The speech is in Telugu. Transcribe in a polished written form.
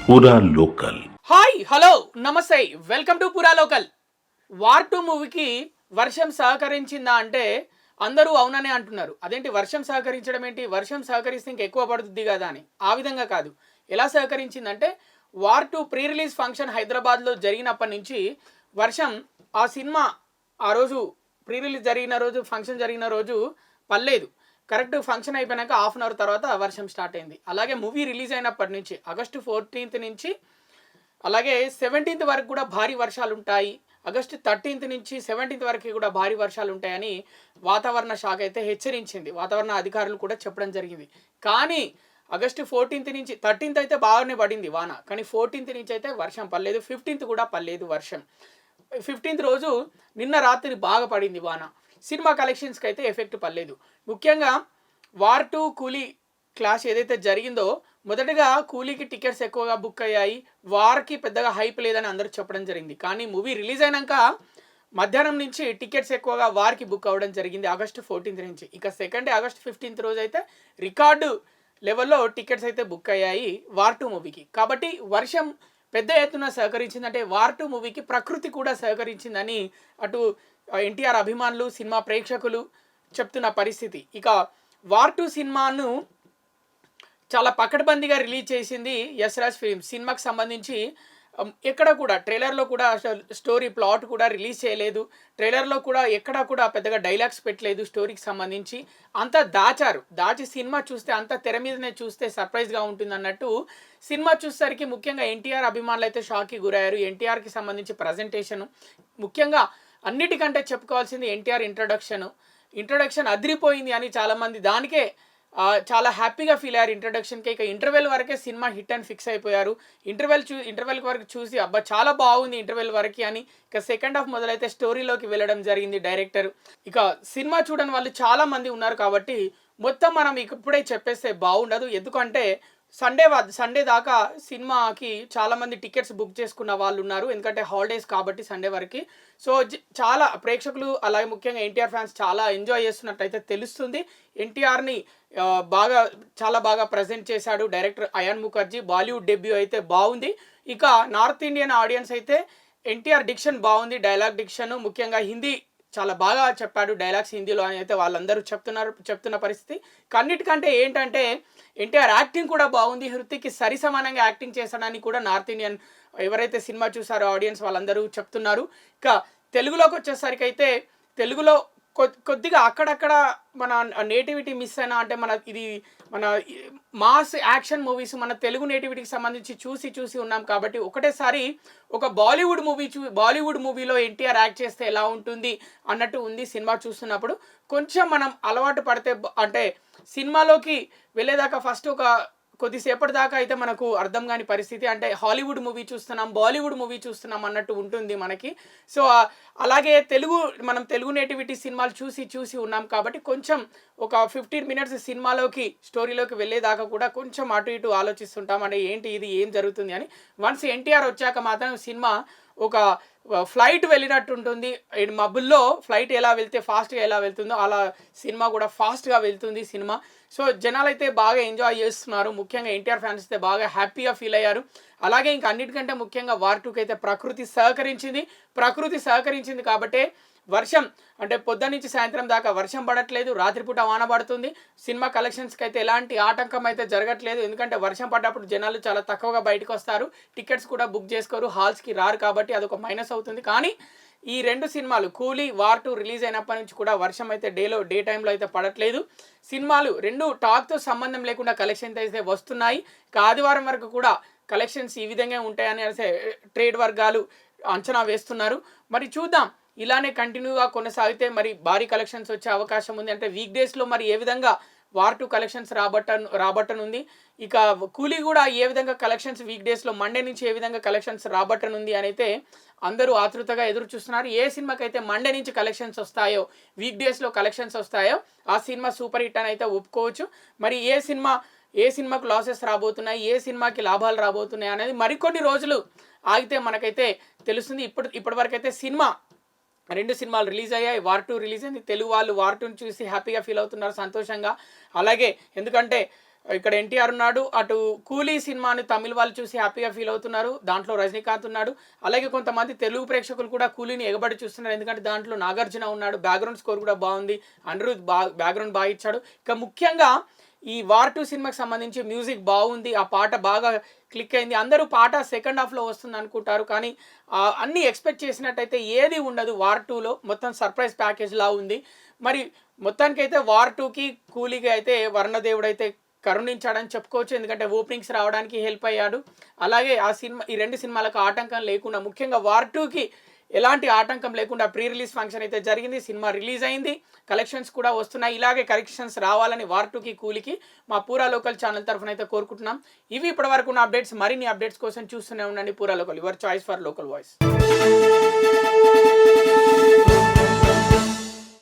పూరా లోకల్. హాయ్ హలో నమస్తే వెల్కమ్ టు పూరా లోకల్. వార్ 2 మూవీకి వర్షం సహకరించిందా అంటే అందరూ అవుననే అంటున్నారు. అదేంటి వర్షం సహకరించడం ఏంటి, వర్షం సహకరిస్తే ఇంక ఎక్కువ పడుతుంది కదా అని. ఆ విధంగా కాదు. ఎలా సహకరించిందంటే వార్ 2 ప్రీ రిలీజ్ ఫంక్షన్ హైదరాబాద్లో జరిగినప్పటి నుంచి వర్షం ఆ సినిమా ఆ రోజు ప్రీ రిలీజ్ జరిగిన రోజు ఫంక్షన్ జరిగిన రోజు పర్లేదు. కరెక్ట్ ఫంక్షన్ అయిపోయినాక హాఫ్ అన్ అవర్ తర్వాత వర్షం స్టార్ట్ అయింది. అలాగే మూవీ రిలీజ్ అయినప్పటి నుంచి ఆగస్టు 14th నుంచి అలాగే 17th వరకు కూడా భారీ వర్షాలు ఉంటాయి. ఆగస్టు 13th నుంచి 17th వరకు కూడా భారీ వర్షాలు ఉంటాయని వాతావరణ శాఖ అయితే హెచ్చరించింది. వాతావరణ అధికారులు కూడా చెప్పడం జరిగింది. కానీ ఆగస్టు 14th నుంచి 13th అయితే బాగానే పడింది వాన. కానీ 14th నుంచి అయితే వర్షం పడలేదు. 15th కూడా పడలేదు వర్షం. 15th రోజు నిన్న రాత్రి బాగా పడింది వాన. సినిమా కలెక్షన్స్కి అయితే ఎఫెక్ట్ పడలేదు. ముఖ్యంగా వార్ 2 కూలీ క్లాష్ ఏదైతే జరిగిందో మొదటగా కూలీకి టికెట్స్ ఎక్కువగా బుక్ అయ్యాయి. వార్కి పెద్దగా హైప్ లేదని అందరూ చెప్పడం జరిగింది. కానీ మూవీ రిలీజ్ అయినాక మధ్యాహ్నం నుంచి టికెట్స్ ఎక్కువగా వార్కి బుక్ అవ్వడం జరిగింది ఆగస్టు 14th నుంచి. ఇక సెకండ్ ఆగస్టు 15th రోజు అయితే రికార్డు లెవెల్లో టికెట్స్ అయితే బుక్ అయ్యాయి వార్ 2 మూవీకి. కాబట్టి వర్షం పెద్ద ఎత్తున సహకరించిందంటే వార్ 2 మూవీకి ప్రకృతి కూడా సహకరించిందని అటు ఎన్టీఆర్ అభిమానులు సినిమా ప్రేక్షకులు చెప్తున్న పరిస్థితి. ఇక వార్ 2 సినిమాను చాలా పకడ్బందీగా రిలీజ్ చేసింది యశ్ రాజ్ ఫిల్మ్స్. సినిమాకి సంబంధించి ఎక్కడ కూడా ట్రైలర్లో కూడా స్టోరీ ప్లాట్ కూడా రిలీజ్ చేయలేదు. ట్రైలర్లో కూడా ఎక్కడా కూడా పెద్దగా డైలాగ్స్ పెట్టలేదు స్టోరీకి సంబంధించి. అంతా దాచి సినిమా చూస్తే అంతా తెర మీదనే చూస్తే సర్ప్రైజ్గా ఉంటుంది అన్నట్టు సినిమా చూసేసరికి ముఖ్యంగా ఎన్టీఆర్ అభిమానులు అయితే షాక్కి గురయ్యారు. ఎన్టీఆర్కి సంబంధించి ప్రజెంటేషను ముఖ్యంగా అన్నిటికంటే చెప్పుకోవాల్సింది ఎన్టీఆర్ ఇంట్రడక్షన్ అదిరిపోయింది అని చాలామంది దానికే చాలా హ్యాపీగా ఫీల్ అయ్యారు ఇంట్రడక్షన్కి. ఇక ఇంటర్వెల్ వరకే సినిమా హిట్ అని ఫిక్స్ అయిపోయారు. ఇంటర్వెల్ వరకు చూసి అబ్బా చాలా బాగుంది ఇంటర్వెల్ వరకు అని. ఇక సెకండ్ హాఫ్ మొదలైతే స్టోరీలోకి వెళ్ళడం జరిగింది డైరెక్టర్. ఇక సినిమా చూడని వాళ్ళు చాలామంది ఉన్నారు కాబట్టి మొత్తం మనం ఇప్పుడే చెప్పేస్తే బాగుండదు. ఎందుకంటే సండే దాకా సినిమాకి చాలామంది టికెట్స్ బుక్ చేసుకున్న వాళ్ళు ఉన్నారు. ఎందుకంటే హాలిడేస్ కాబట్టి సండే వరకు. సో చాలా ప్రేక్షకులు అలాగే ముఖ్యంగా ఎన్టీఆర్ ఫ్యాన్స్ చాలా ఎంజాయ్ చేస్తున్నట్టయితే తెలుస్తుంది. ఎన్టీఆర్ని చాలా బాగా ప్రజెంట్ చేశాడు director Ayan Mukerji. Bollywood debut అయితే బాగుంది. ఇక నార్త్ ఇండియన్ ఆడియన్స్ అయితే ఎన్టీఆర్ డిక్షన్ బాగుంది, డైలాగ్ డిక్షన్ ముఖ్యంగా హిందీ చాలా బాగా చెప్పాడు డైలాగ్స్ హిందీలో అని అయితే వాళ్ళందరూ చెప్తున్న పరిస్థితి. అన్నిటికంటే ఏంటంటే ఎన్టీఆర్ యాక్టింగ్ కూడా బాగుంది. హృతిక్కి సరి సమానంగా యాక్టింగ్ చేశాడని కూడా నార్త్ ఇండియన్ ఎవరైతే సినిమా చూసారో ఆడియన్స్ వాళ్ళందరూ చెప్తున్నారు. ఇక తెలుగులోకి వచ్చేసరికి అయితే తెలుగులో కొద్దిగా అక్కడక్కడ మన నేటివిటీ మిస్ అయినా అంటే మన మాస్ యాక్షన్ మూవీస్ మన తెలుగు నేటివిటీకి సంబంధించి చూసి ఉన్నాం కాబట్టి ఒకటేసారి ఒక బాలీవుడ్ మూవీలో ఎన్టీఆర్ యాక్ట్ చేస్తే ఎలా ఉంటుంది అన్నట్టు ఉంది సినిమా చూస్తున్నప్పుడు. కొంచెం మనం అలవాటు పడితే అంటే సినిమాలోకి వెళ్ళేదాకా ఫస్ట్ ఒక కొద్దిసేపటి దాకా అయితే మనకు అర్థం కాని పరిస్థితి. అంటే హాలీవుడ్ మూవీ చూస్తున్నాం, బాలీవుడ్ మూవీ చూస్తున్నాం అన్నట్టు ఉంటుంది మనకి. సో అలాగే మనం తెలుగు నేటివిటీ సినిమాలు చూసి ఉన్నాం కాబట్టి కొంచెం ఒక 15 minutes స్టోరీలోకి వెళ్ళేదాకా కూడా కొంచెం అటు ఇటు ఆలోచిస్తుంటాం. అంటే ఏంటి ఇది ఏం జరుగుతుంది అని. వన్స్ ఎన్టీఆర్ వచ్చాక మాత్రం సినిమా ఒక ఫ్లైట్ వెళ్ళినట్టు ఉంటుంది. మబ్బుల్లో ఫ్లైట్ ఎలా వెళ్తే ఫాస్ట్గా ఎలా వెళ్తుందో అలా సినిమా కూడా ఫాస్ట్గా వెళ్తుంది సినిమా. సో జనాలు అయితే బాగా ఎంజాయ్ చేస్తున్నారు. ముఖ్యంగా ఎన్టీఆర్ ఫ్యాన్స్ అయితే బాగా హ్యాపీగా ఫీల్ అయ్యారు. అలాగే ఇంకా అన్నిటికంటే ముఖ్యంగా వార్ 2కి అయితే ప్రకృతి సహకరించింది కాబట్టే వర్షం అంటే పొద్దున్న నుంచి సాయంత్రం దాకా వర్షం పడట్లేదు, రాత్రిపూట వాన పడుతుంది. సినిమా కలెక్షన్స్కి అయితే ఎలాంటి ఆటంకం అయితే జరగట్లేదు. ఎందుకంటే వర్షం పడ్డప్పుడు జనాలు చాలా తక్కువగా బయటకు వస్తారు, టికెట్స్ కూడా బుక్ చేసుకోరు, హాల్స్కి రారు కాబట్టి అదొక మైనస్ అవుతుంది. కానీ ఈ 2 సినిమాలు కూలీ, వార్ 2 రిలీజ్ అయినప్పటి నుంచి కూడా వర్షం అయితే డే టైంలో అయితే పడట్లేదు. సినిమాలు 2 టాక్తో సంబంధం లేకుండా కలెక్షన్స్ అయితే వస్తున్నాయి. ఆదివారం వరకు కూడా కలెక్షన్స్ ఈ విధంగా ఉంటాయని ట్రేడ్ వర్గాలు అంచనా వేస్తున్నారు. మరి చూద్దాం ఇలానే కంటిన్యూగా కొనసాగితే మరి భారీ కలెక్షన్స్ వచ్చే అవకాశం ఉంది. అంటే వీక్ డేస్లో మరి ఏ విధంగా వార్ 2 కలెక్షన్స్ రాబట్టనుంది, ఇక కూలీ కూడా ఏ విధంగా కలెక్షన్స్ వీక్ డేస్లో మండే నుంచి ఏ విధంగా కలెక్షన్స్ రాబట్టనుంది అని అయితే అందరూ ఆతృతగా ఎదురు చూస్తున్నారు. ఏ సినిమాకి అయితే మండే నుంచి కలెక్షన్స్ వస్తాయో, వీక్ డేస్లో కలెక్షన్స్ వస్తాయో ఆ సినిమా సూపర్ హిట్ అని అయితే ఒప్పుకోవచ్చు. మరి ఏ సినిమాకు లాసెస్ రాబోతున్నాయి, ఏ సినిమాకి లాభాలు రాబోతున్నాయి అనేది మరికొన్ని రోజులు ఆగితే మనకైతే తెలుస్తుంది. ఇప్పటివరకు అయితే 2 సినిమాలు రిలీజ్ అయ్యాయి. వార్ 2 రిలీజ్ అయింది. తెలుగు వాళ్ళు వార్ 2ని చూసి హ్యాపీగా ఫీల్ అవుతున్నారు, సంతోషంగా. అలాగే ఎందుకంటే ఇక్కడ ఎన్టీఆర్ ఉన్నాడు. అటు కూలీ సినిమాని తమిళ వాళ్ళు చూసి హ్యాపీగా ఫీల్ అవుతున్నారు. దాంట్లో రజనీకాంత్ ఉన్నాడు. అలాగే కొంతమంది తెలుగు ప్రేక్షకులు కూడా కూలీని ఎగబడి చూస్తున్నారు. ఎందుకంటే దాంట్లో నాగార్జున ఉన్నాడు. బ్యాక్గ్రౌండ్ స్కోర్ కూడా బాగుంది. అనిరుద్ బ్యాక్గ్రౌండ్ బాగా ఇచ్చాడు. ఇక ముఖ్యంగా ఈ వార్ 2 సినిమాకి సంబంధించి మ్యూజిక్ బాగుంది. ఆ పాట బాగా క్లిక్ అయింది. అందరూ పాట సెకండ్ హాఫ్లో వస్తుంది అనుకుంటారు. కానీ అన్నీ ఎక్స్పెక్ట్ చేసినట్టయితే ఏది ఉండదు. వార్ 2లో మొత్తం సర్ప్రైజ్ ప్యాకేజ్ లా ఉంది. మరి మొత్తానికైతే వార్ 2కి కూలీగా అయితే వర్ణదేవుడు అయితే కరుణించాడని చెప్పుకోవచ్చు. ఎందుకంటే ఓపెనింగ్స్ రావడానికి హెల్ప్ అయ్యాడు. అలాగే ఆ సినిమా ఈ 2 సినిమాలకు ఆటంకం లేకుండా, ముఖ్యంగా వార్ 2కి ఎలాంటి ఆటంకం లేకుండా ప్రీ రిలీజ్ ఫంక్షన్ అయితే జరిగింది. సినిమా రిలీజ్ అయింది. కలెక్షన్స్ కూడా వస్తున్నాయి. ఇలాగే కలెక్షన్స్ రావాలని వార్ 2కి కూలికి మా పూరా లోకల్ ఛానల్ తరఫున అయితే కోరుకుంటున్నాం. ఇవి ఇప్పటివరకు ఉన్న అప్డేట్స్. మరిన్ని అప్డేట్స్ కోసం చూస్తూనే ఉండండి పూరా local, your choice for local voice.